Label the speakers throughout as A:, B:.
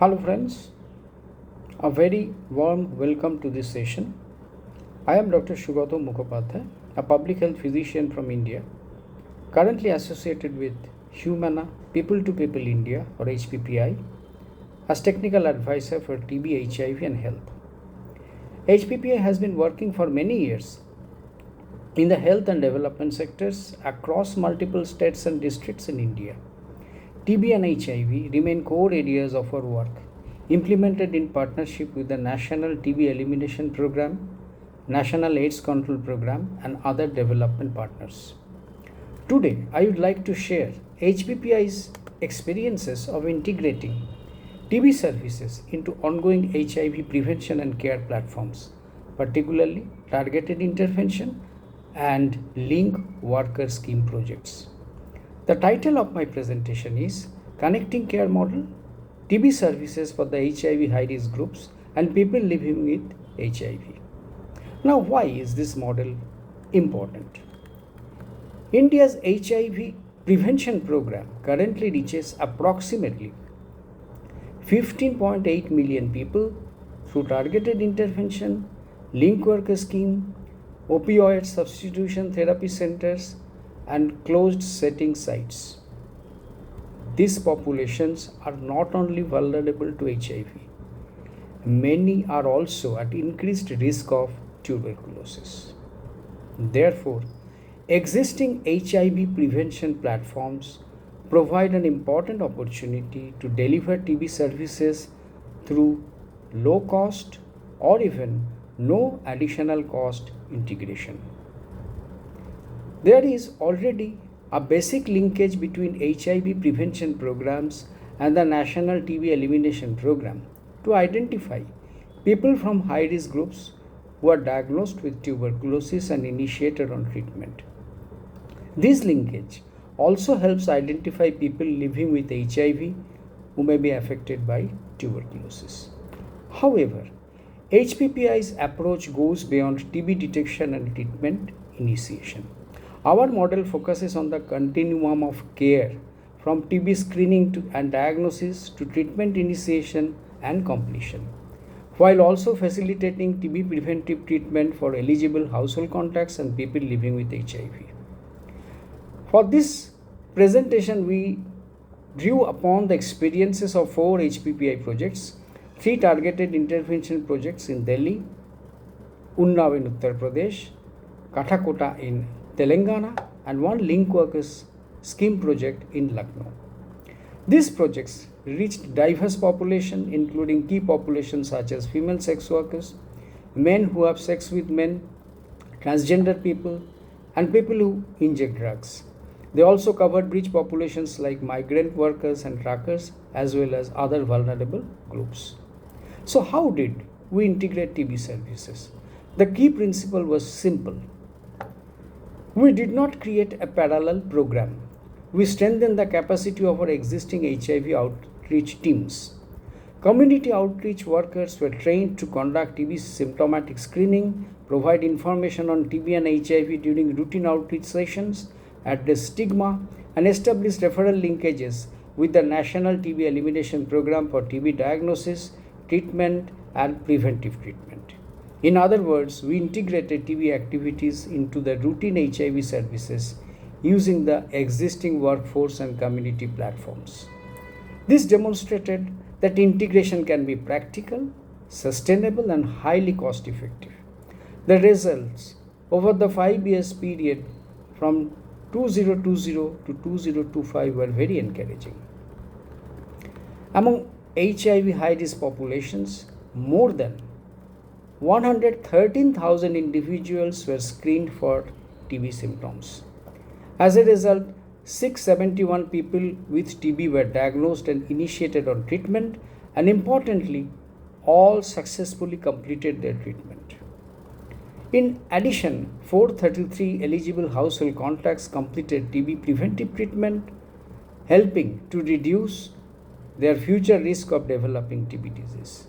A: Hello friends, a very warm welcome to this session. I am Dr. Sugata Mukhopadhyaya, a public health physician from India, currently associated with Humana People to People India or HPPI as technical advisor for TB, HIV and health. HPPI has been working for many years in the health and development sectors across multiple states and districts in India. TB and HIV remain core areas of our work, implemented in partnership with the National TB Elimination Program, National AIDS Control Program, and other development partners. Today, I would like to share HPPI's experiences of integrating TB services into ongoing HIV prevention and care platforms, particularly targeted intervention and link worker scheme projects. The title of my presentation is Connecting Care Model, TB Services for the HIV High Risk Groups and People Living with HIV. Now, why is this model important? India's HIV prevention program currently reaches approximately 15.8 million people through targeted intervention, link worker scheme, opioid substitution therapy centers, and closed setting sites. These populations are not only vulnerable to HIV, many are also at increased risk of tuberculosis. Therefore, existing HIV prevention platforms provide an important opportunity to deliver TB services through low cost or even no additional cost integration. There is already a basic linkage between HIV prevention programs and the National TB Elimination Program to identify people from high risk groups who are diagnosed with tuberculosis and initiated on treatment. This linkage also helps identify people living with HIV who may be affected by tuberculosis. However, HPPI's approach goes beyond TB detection and treatment initiation. Our model focuses on the continuum of care from TB screening and diagnosis to treatment initiation and completion, while also facilitating TB preventive treatment for eligible household contacts and people living with HIV. For this presentation, we drew upon the experiences of 4 HPPI projects, 3 targeted intervention projects in Delhi, Unnao in Uttar Pradesh, Kathakota in Telangana, and 1 link workers scheme project in Lucknow. These projects reached diverse population, including key populations such as female sex workers, men who have sex with men, transgender people, and people who inject drugs. They also covered bridge populations like migrant workers and truckers, as well as other vulnerable groups. So, how did we integrate TB services? The key principle was simple. We did not create a parallel program. We strengthened the capacity of our existing HIV outreach teams. Community outreach workers were trained to conduct TB symptomatic screening, provide information on TB and HIV during routine outreach sessions, address stigma, and establish referral linkages with the National TB Elimination Program for TB diagnosis, treatment, and preventive treatment. In other words, we integrated TB activities into the routine HIV services using the existing workforce and community platforms. This demonstrated that integration can be practical, sustainable, and highly cost effective. The results over the 5 years period from 2020 to 2025 were very encouraging. Among HIV high risk populations, more than 113,000 individuals were screened for TB symptoms. As a result, 671 people with TB were diagnosed and initiated on treatment, and importantly, all successfully completed their treatment. In addition, 433 eligible household contacts completed TB preventive treatment, helping to reduce their future risk of developing TB disease.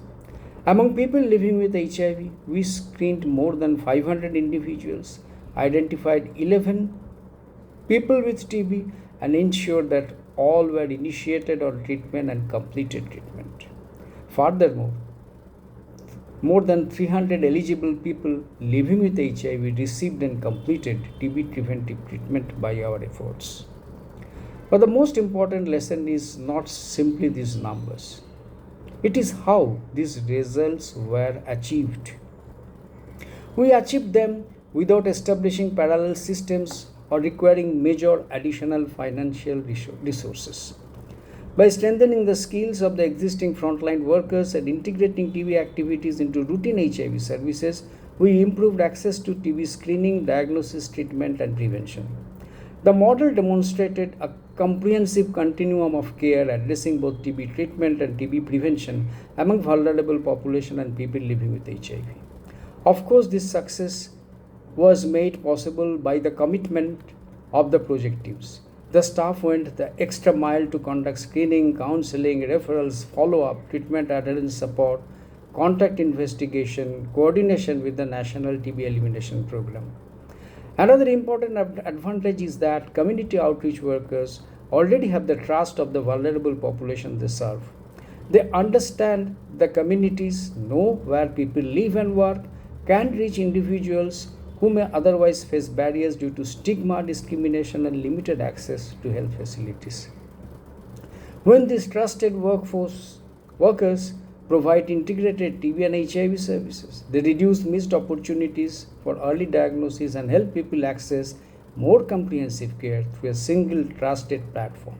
A: Among people living with HIV, we screened more than 500 individuals, identified 11 people with TB, and ensured that all were initiated on treatment and completed treatment. Furthermore, more than 300 eligible people living with HIV received and completed TB preventive treatment by our efforts. But the most important lesson is not simply these numbers, it is how these results were achieved. We achieved them without establishing parallel systems or requiring major additional financial resources. By strengthening the skills of the existing frontline workers and integrating TB activities into routine HIV services, we improved access to TB screening, diagnosis, treatment, and prevention. The model demonstrated a comprehensive continuum of care addressing both TB treatment and TB prevention among vulnerable population and people living with HIV. Of course, this success was made possible by the commitment of the project teams. The staff went the extra mile to conduct screening, counseling, referrals, follow-up, treatment adherence support, contact investigation, coordination with the National TB Elimination Program. Another important advantage is that community outreach workers already have the trust of the vulnerable population they serve. They understand the communities, know where people live and work, can reach individuals who may otherwise face barriers due to stigma, discrimination, and limited access to health facilities. When these trusted workers provide integrated TB and HIV services, they reduce missed opportunities for early diagnosis and help people access more comprehensive care through a single trusted platform.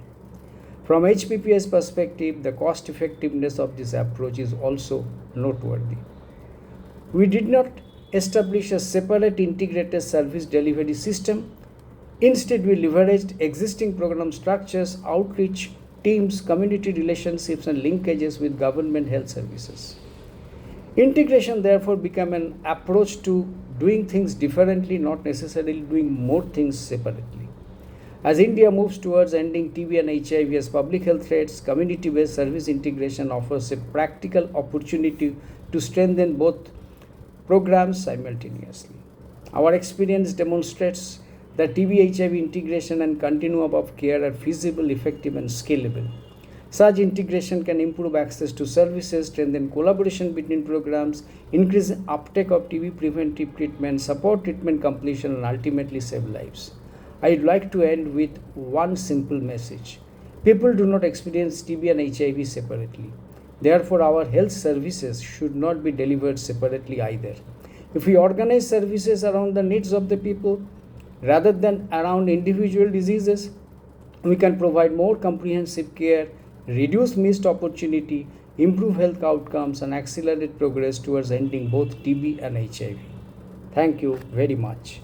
A: From HPPS perspective, the cost effectiveness of this approach is also noteworthy. We did not establish a separate integrated service delivery system. Instead, we leveraged existing program structures, outreach teams, community relationships, and linkages with government health services. Integration therefore became an approach to doing things differently, not necessarily doing more things separately. As India moves towards ending TB and HIV as public health threats, community-based service integration offers a practical opportunity to strengthen both programs simultaneously. Our experience demonstrates that TB HIV integration and continuum of care are feasible, effective, and scalable. Such integration can improve access to services, strengthen collaboration between programs, increase uptake of TB preventive treatment, support treatment completion, and ultimately save lives. I'd like to end with one simple message. People do not experience TB and HIV separately. Therefore, our health services should not be delivered separately either. If we organize services around the needs of the people rather than around individual diseases, we can provide more comprehensive care, reduce missed opportunity, improve health outcomes, and accelerate progress towards ending both TB and HIV. Thank you very much.